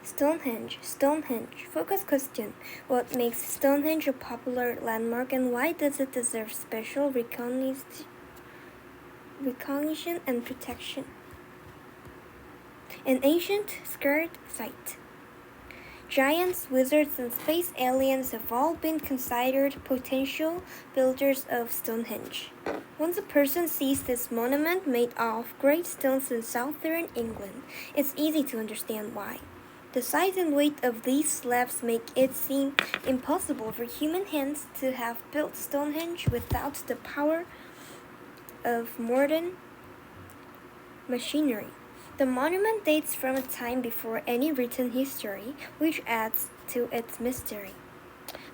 Stonehenge. Focus question. What makes Stonehenge a popular landmark and why does it deserve special recognition and protection? An ancient sacred site. Giants, wizards, and space aliens have all been considered potential builders of Stonehenge. Once a person sees this monument made of great stones in southern England, it's easy to understand why. The size and weight of these slabs make it seem impossible for human hands to have built Stonehenge without the power of modern machinery. The monument dates from a time before any written history, which adds to its mystery.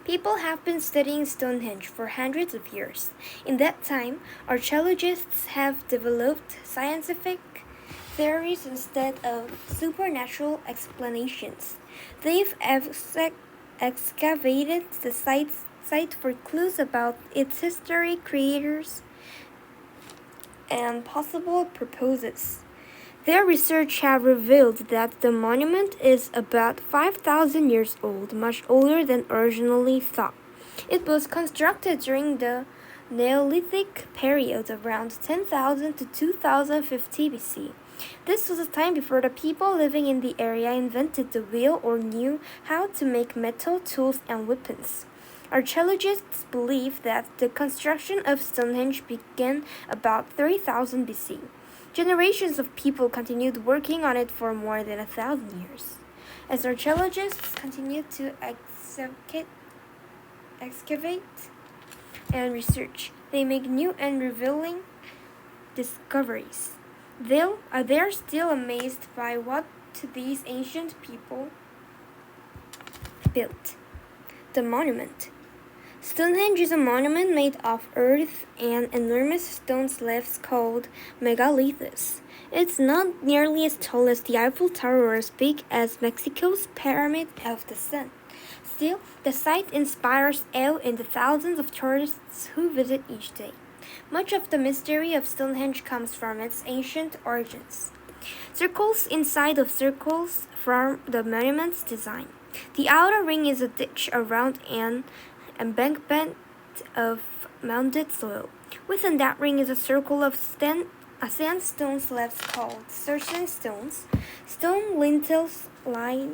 People have been studying Stonehenge for hundreds of years. In that time, archaeologists have developed scientific theories instead of supernatural explanations. They've excavated the site for clues about its history, creators, and possible purposes. Their research have revealed that the monument is about 5,000 years old, much older than originally thought. It was constructed during the Neolithic period around 10,000 to 2050 BC. This was a time before the people living in the area invented the wheel or knew how to make metal tools and weapons. Archaeologists believe that the construction of Stonehenge began about 3000 BC. Generations of people continued working on it for more than 1,000 years. As archaeologists continued to excavate and research, they make new and revealing discoveries. They're still amazed by what these ancient people built. The monument. Stonehenge is a monument made of earth and enormous stone slabs called megaliths. It's not nearly as tall as the Eiffel Tower or as big as Mexico's Pyramid of the Sun. Still, the site inspires awe in the thousands of tourists who visit each day. Much of the mystery of Stonehenge comes from its ancient origins. Circles inside of circles form the monument's design. The outer ring is a ditch around an embankment of mounded soil. Within that ring is a circle of sandstone slabs called Circin stones. Stone lintels lie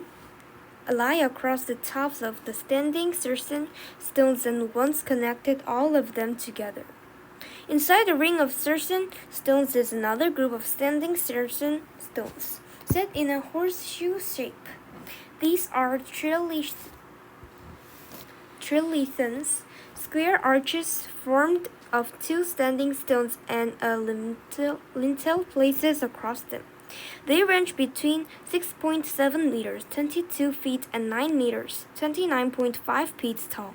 across the tops of the standing Circin stones and once connected all of them together. Inside the ring of Circin stones is another group of standing Circin stones, set in a horseshoe shape. These are trilithons, square arches formed of two standing stones and a lintel places across them. They range between 6.7 meters, 22 feet, and 9 meters, 29.5 feet tall.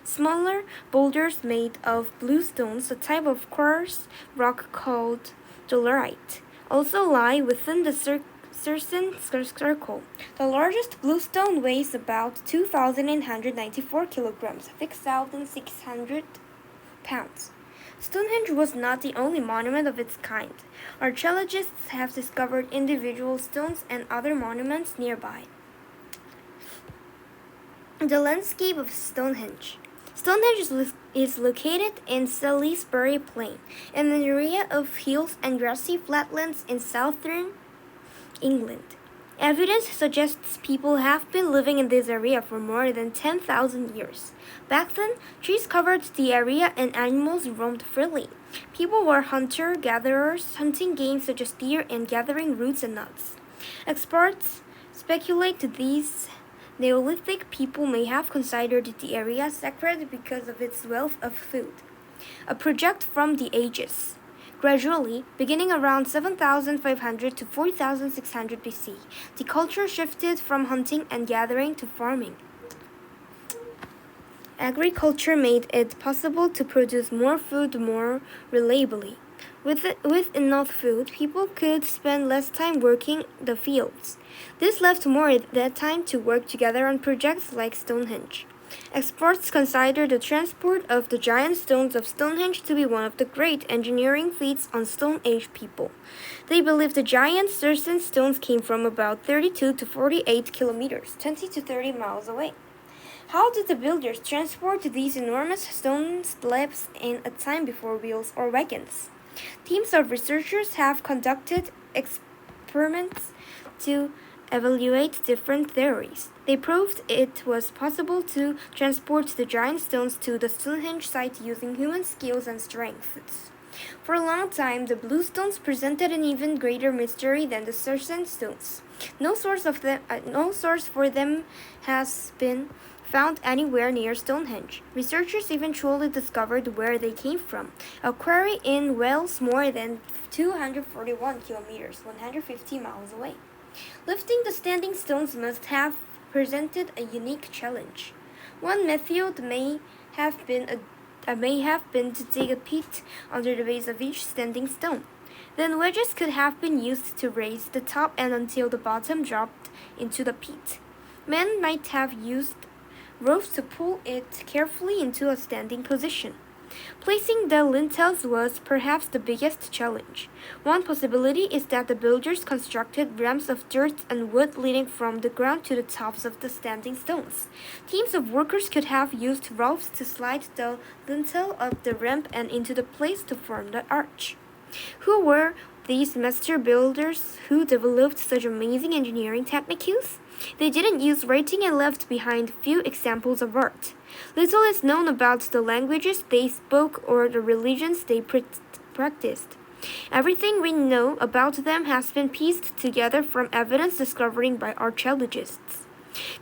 Smaller boulders made of bluestones, a type of coarse rock called dolerite, also lie within the Circin circle. The largest bluestone weighs about 2,194 kilograms, 6,600 pounds. Stonehenge was not the only monument of its kind. Archaeologists have discovered individual stones and other monuments nearby. The landscape of Stonehenge. Stonehenge is located in Salisbury Plain, an area of hills and grassy flatlands in southern England. Evidence suggests people have been living in this area for more than 10,000 years. Back then, trees covered the area and animals roamed freely. People were hunter-gatherers, hunting game such as deer and gathering roots and nuts. Experts speculate these Neolithic people may have considered the area sacred because of its wealth of food. A project from the ages. Gradually, beginning around 7,500 to 4,600 BC, the culture shifted from hunting and gathering to farming. Agriculture made it possible to produce more food more reliably. With enough food, people could spend less time working the fields. This left more that time to work together on projects like Stonehenge. Experts consider the transport of the giant stones of Stonehenge to be one of the great engineering feats on Stone Age people. They believe the giant Circen stones came from about 32 to 48 kilometers, 20 to 30 miles away. How did the builders transport these enormous stone slabs in a time before wheels or wagons? Teams of researchers have conducted experiments to evaluate different theories. They proved it was possible to transport the giant stones to the Stonehenge site using human skills and strengths. For a long time, the blue stones presented an even greater mystery than the Circen stones. No source for them has been found anywhere near Stonehenge. Researchers eventually discovered where they came from, a quarry in Wales more than 241 kilometers, 150 miles away. Lifting the standing stones must have presented a unique challenge. One method may have been to dig a pit under the base of each standing stone. Then wedges could have been used to raise the top end until the bottom dropped into the pit. Men might have used ropes to pull it carefully into a standing position. Placing the lintels was perhaps the biggest challenge. One possibility is that the builders constructed ramps of dirt and wood leading from the ground to the tops of the standing stones. Teams of workers could have used ropes to slide the lintel up the ramp and into the place to form the arch. Who were these master builders who developed such amazing engineering techniques? They didn't use writing and left behind few examples of art. Little is known about the languages they spoke or the religions they practiced. Everything we know about them has been pieced together from evidence discovered by archaeologists.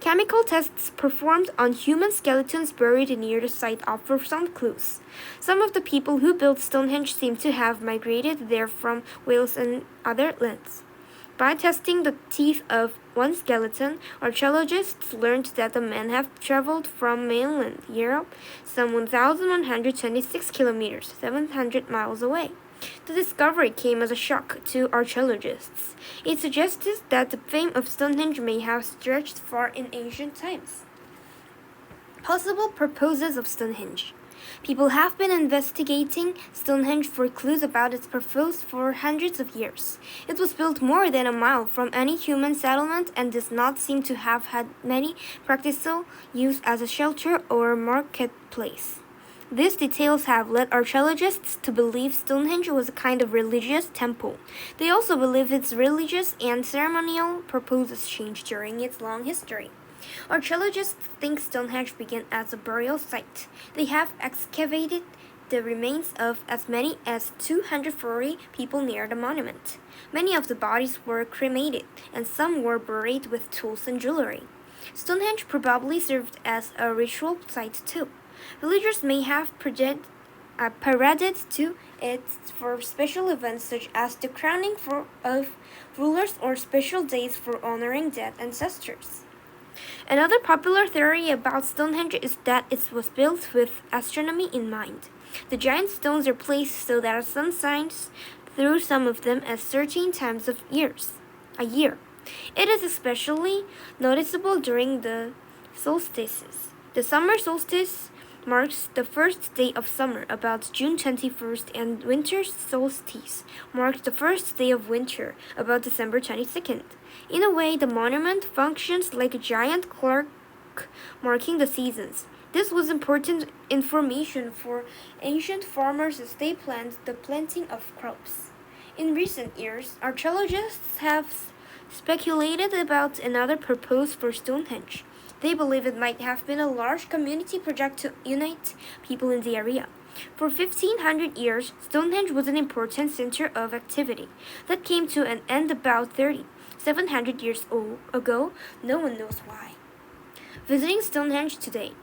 Chemical tests performed on human skeletons buried near the site offer some clues. Some of the people who built Stonehenge seem to have migrated there from Wales and other lands. By testing the teeth of one skeleton, archaeologists learned that the men have traveled from mainland Europe some 1,126 kilometers, 700 miles away. The discovery came as a shock to archaeologists. It suggests that the fame of Stonehenge may have stretched far in ancient times. Possible purposes of Stonehenge. People have been investigating Stonehenge for clues about its purpose for hundreds of years. It was built more than a mile from any human settlement and does not seem to have had many practical use as a shelter or marketplace. These details have led archaeologists to believe Stonehenge was a kind of religious temple. They also believe its religious and ceremonial purposes changed during its long history. Archaeologists think Stonehenge began as a burial site. They have excavated the remains of as many as 240 people near the monument. Many of the bodies were cremated, and some were buried with tools and jewelry. Stonehenge probably served as a ritual site too. Villagers may have paraded to it for special events such as the crowning of rulers or special days for honoring dead ancestors. Another popular theory about Stonehenge is that it was built with astronomy in mind. The giant stones are placed so that the sun shines through some of them at certain times of a year. It is especially noticeable during the solstices. The summer solstice marks the first day of summer, about June 21st, and winter solstice marks the first day of winter, about December 22nd. In a way, the monument functions like a giant clock marking the seasons. This was important information for ancient farmers as they planned the planting of crops. In recent years, archaeologists have speculated about another purpose for Stonehenge. They believe it might have been a large community project to unite people in the area. For 1,500 years, Stonehenge was an important center of activity that came to an end about 3,700 years ago. No one knows why. Visiting Stonehenge today.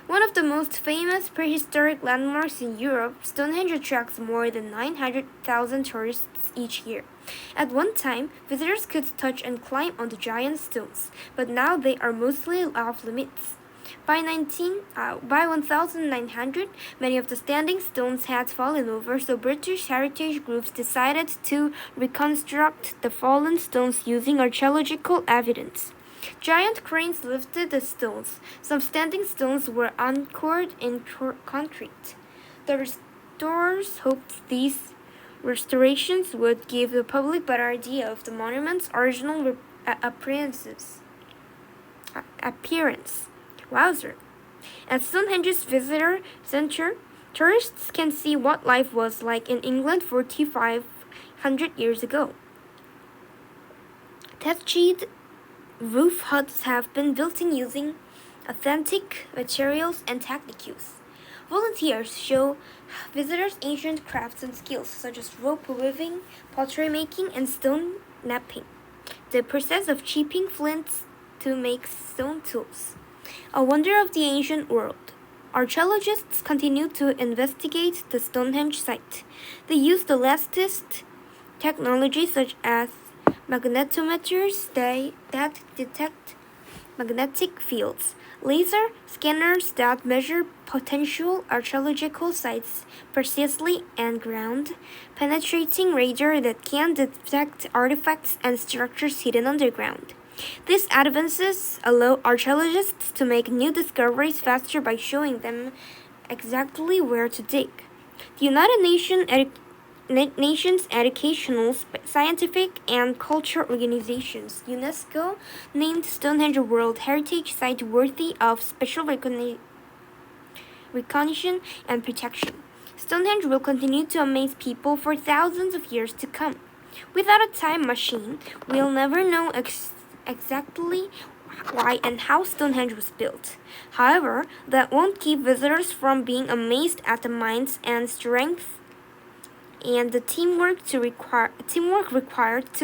One of the most famous prehistoric landmarks in Europe, Stonehenge attracts more than 900,000 tourists each year. At one time, visitors could touch and climb on the giant stones, but now they are mostly off limits. By 1900, many of the standing stones had fallen over, so British heritage groups decided to reconstruct the fallen stones using archaeological evidence. Giant cranes lifted the stones. Some standing stones were anchored in concrete. The restorers hoped these restorations would give the public a better idea of the monument's original appearance. Wowzer. At Stonehenge's visitor center, tourists can see what life was like in England 4,500 years ago. Thatched roof huts have been built in using authentic materials and techniques. Volunteers show visitors ancient crafts and skills such as rope weaving, pottery making, and stone knapping. The process of chipping flints to make stone tools. A wonder of the ancient world. Archaeologists continue to investigate the Stonehenge site. They use the latest technology such as magnetometers that detect magnetic fields, laser scanners that measure potential archaeological sites precisely, and ground-penetrating radar that can detect artifacts and structures hidden underground. These advances allow archaeologists to make new discoveries faster by showing them exactly where to dig. The United Nations Educational, Scientific, and Cultural Organizations (UNESCO) named Stonehenge a World Heritage Site worthy of special recognition and protection. Stonehenge will continue to amaze people for thousands of years to come. Without a time machine, we'll never know exactly why and how Stonehenge was built. However, that won't keep visitors from being amazed at the minds and strength and the teamwork required to